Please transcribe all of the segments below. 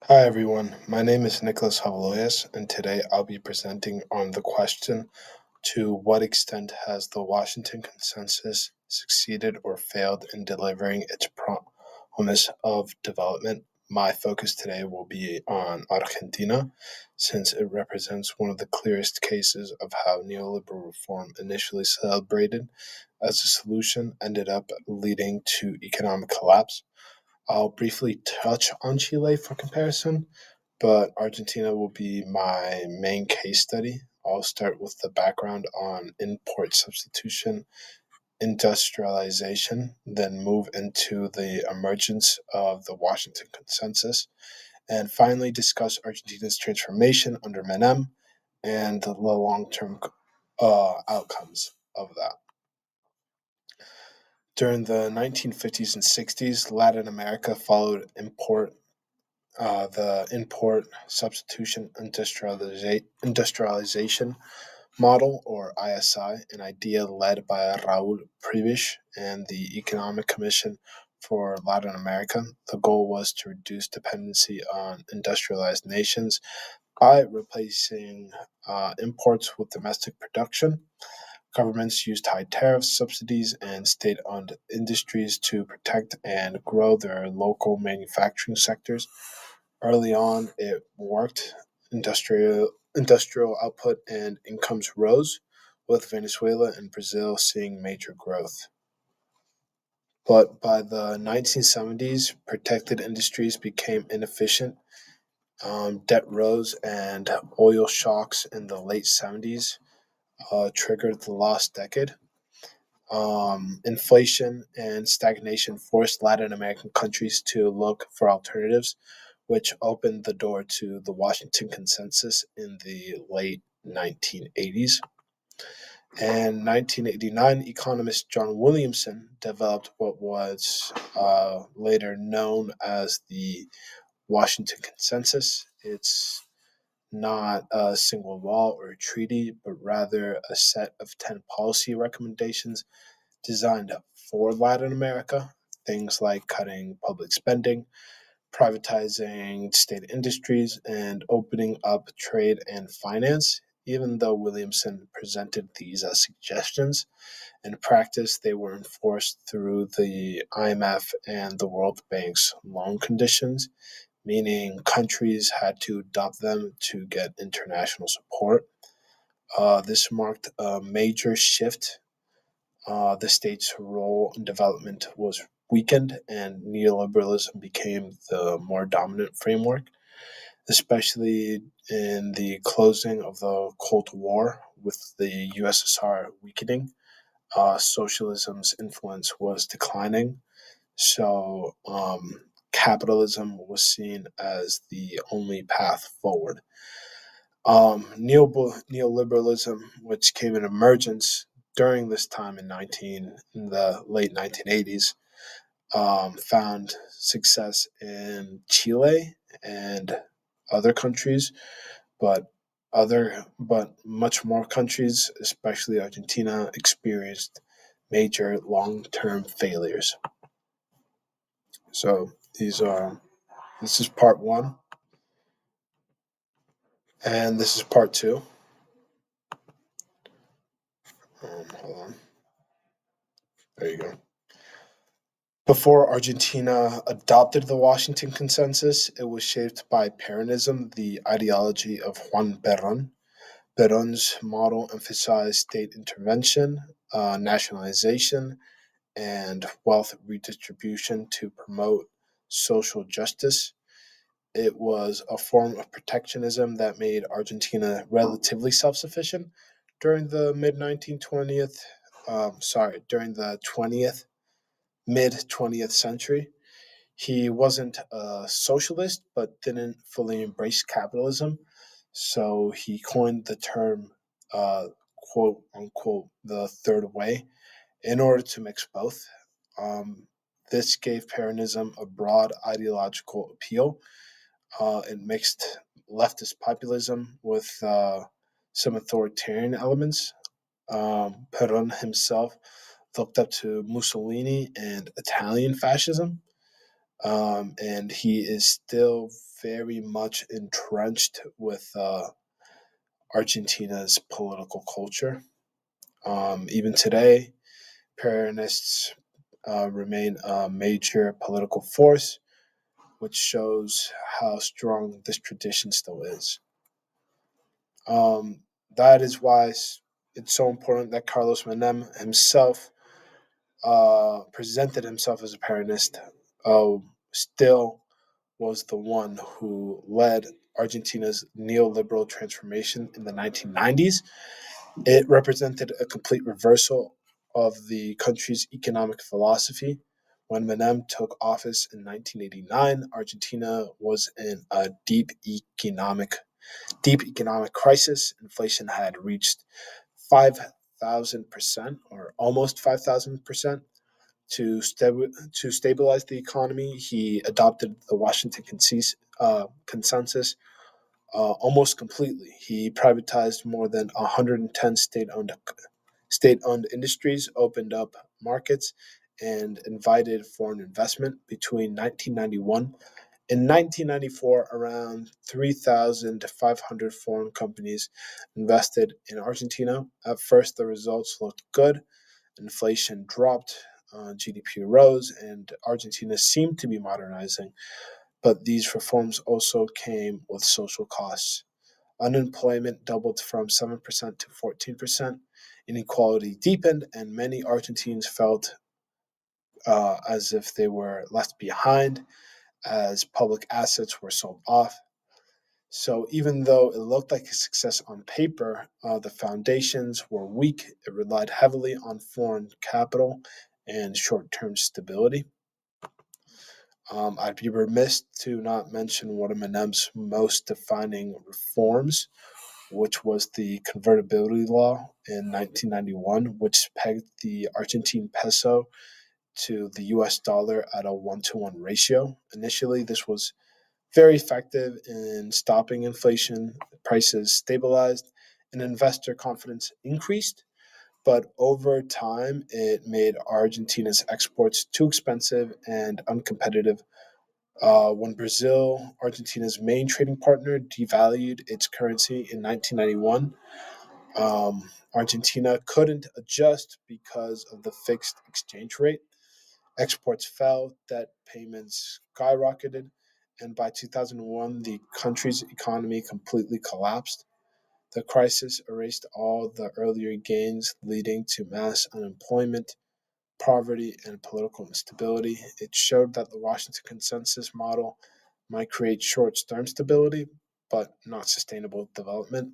Hi everyone, my name is Nicolas Javaloyes, and today I'll be presenting on the question: to what extent has the Washington Consensus succeeded or failed in delivering its promise of development? My focus today will be on Argentina, since it represents one of the clearest cases of how neoliberal reform, initially celebrated as a solution, ended up leading to economic collapse. I'll briefly touch on Chile for comparison, but Argentina will be my main case study. I'll start with the background on import substitution, industrialization, then move into the emergence of the Washington Consensus, and finally discuss Argentina's transformation under Menem and the long term outcomes of that. During the 1950s and 60s, Latin America followed the import substitution industrialization model, or ISI, an idea led by Raul Prebisch and the Economic Commission for Latin America. The goal was to reduce dependency on industrialized nations by replacing imports with domestic production. Governments used high tariffs, subsidies, and state owned industries to protect and grow their local manufacturing sectors. Early on, it worked. Industrial output and incomes rose, with Venezuela and Brazil seeing major growth. But by the 1970s, protected industries became inefficient. Debt rose, and oil shocks in the late 70s triggered the lost decade. Inflation and stagnation forced Latin American countries to look for alternatives, which opened the door to the Washington Consensus in the late 1980s. In 1989, economist John Williamson developed what was later known as the Washington Consensus. It's not a single law or a treaty, but rather a set of 10 policy recommendations designed for Latin America. Things like cutting public spending, privatizing state industries, and opening up trade and finance. Even though Williamson presented these as suggestions, in practice they were enforced through the IMF and the World Bank's loan conditions, meaning countries had to adopt them to get international support. This marked a major shift. The state's role in development was weakened, and neoliberalism became the more dominant framework, especially in the closing of the Cold War with the USSR weakening. Socialism's influence was declining, so capitalism was seen as the only path forward. Neoliberalism, which came in emergence during this time in the late 1980s, found success in Chile and other countries, but much more countries, especially Argentina, experienced major long-term failures. So this is part one, and this is part two. Hold on. There you go. Before Argentina adopted the Washington Consensus, it was shaped by Peronism, the ideology of Juan Perón. Perón's model emphasized state intervention, nationalization, and wealth redistribution to promote social justice. It was a form of protectionism that made Argentina relatively self-sufficient during the during the 20th mid 20th century. He wasn't a socialist, but didn't fully embrace capitalism. So he coined the term, uh, quote unquote, the third way in order to mix both. Um, this gave Peronism a broad ideological appeal. It mixed leftist populism with some authoritarian elements. Peron himself looked up to Mussolini and Italian fascism. and he is still very much entrenched with Argentina's political culture. Even today, Peronists remain a major political force, which shows how strong this tradition still is. Um, that is why it's so important that Carlos Menem himself presented himself as a Peronist, still was the one who led Argentina's neoliberal transformation in the 1990s. It represented a complete reversal of the country's economic philosophy. When Menem took office in 1989, Argentina was in a deep economic crisis. Inflation had reached 5,000% or almost 5,000%. To stabilize the economy, he adopted the Washington consensus almost completely. He privatized more than 110 state-owned industries, opened up markets, and invited foreign investment. Between 1991 in 1994, around 3,500 foreign companies invested in Argentina. At first, the results looked good. Inflation dropped, GDP rose, and Argentina seemed to be modernizing. But these reforms also came with social costs. Unemployment doubled from 7% to 14%. Inequality deepened, and many Argentines felt as if they were left behind as public assets were sold off. So even though it looked like a success on paper, the foundations were weak. It relied heavily on foreign capital and short-term stability. I'd be remiss to not mention one of Menem's most defining reforms, which was the convertibility law in 1991, which pegged the Argentine peso to the US dollar at a 1-to-1 ratio. Initially, this was very effective in stopping inflation, prices stabilized, and investor confidence increased. But over time, it made Argentina's exports too expensive and uncompetitive. When Brazil, Argentina's main trading partner, devalued its currency in 1991, Argentina couldn't adjust because of the fixed exchange rate. Exports fell, debt payments skyrocketed, and by 2001, the country's economy completely collapsed. The crisis erased all the earlier gains, leading to mass unemployment, poverty, and political instability. It showed that the Washington Consensus model might create short term stability, but not sustainable development.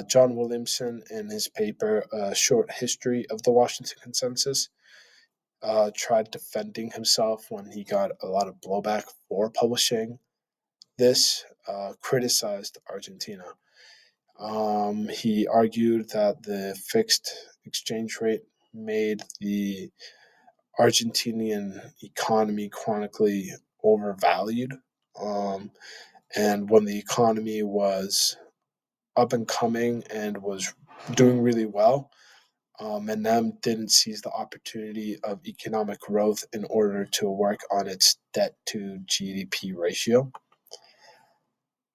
John Williamson, in his paper, A Short History of the Washington Consensus, tried defending himself when he got a lot of blowback for publishing this, criticized Argentina. He argued that the fixed exchange rate made the Argentinian economy chronically overvalued. Um, and when the economy was up and coming and was doing really well, Menem didn't seize the opportunity of economic growth in order to work on its debt to GDP ratio.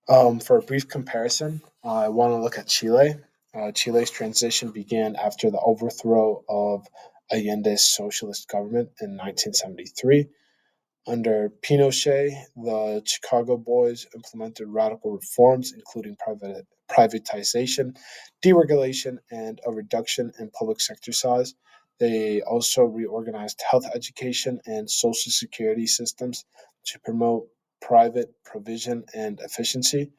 For a brief comparison, I want to look at Chile. Chile's transition began after the overthrow of Allende's socialist government in 1973. Under Pinochet, the Chicago Boys implemented radical reforms, including privatization, deregulation, and a reduction in public sector size. They also reorganized health education and social security systems to promote private provision and efficiency.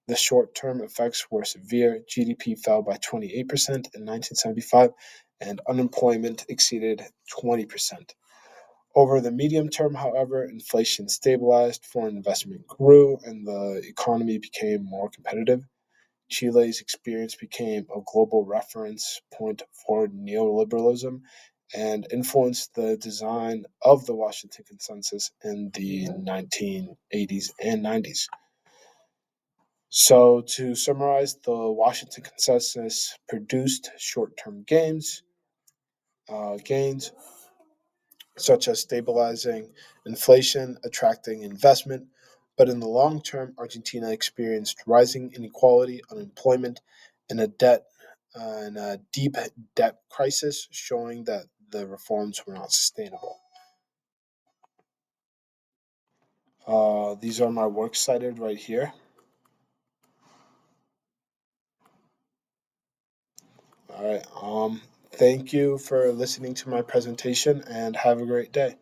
The short term effects were severe. GDP fell by 28% in 1975, and unemployment exceeded 20%. Over the medium term, however, inflation stabilized, foreign investment grew, and the economy became more competitive. Chile's experience became a global reference point for neoliberalism and influenced the design of the Washington Consensus in the 1980s and 90s. So, to summarize, the Washington Consensus produced short term gains, such as stabilizing inflation, attracting investment. But in the long term, Argentina experienced rising inequality, unemployment, and a deep debt crisis, showing that the reforms were not sustainable. These are my works cited right here. All right. Thank you for listening to my presentation and have a great day.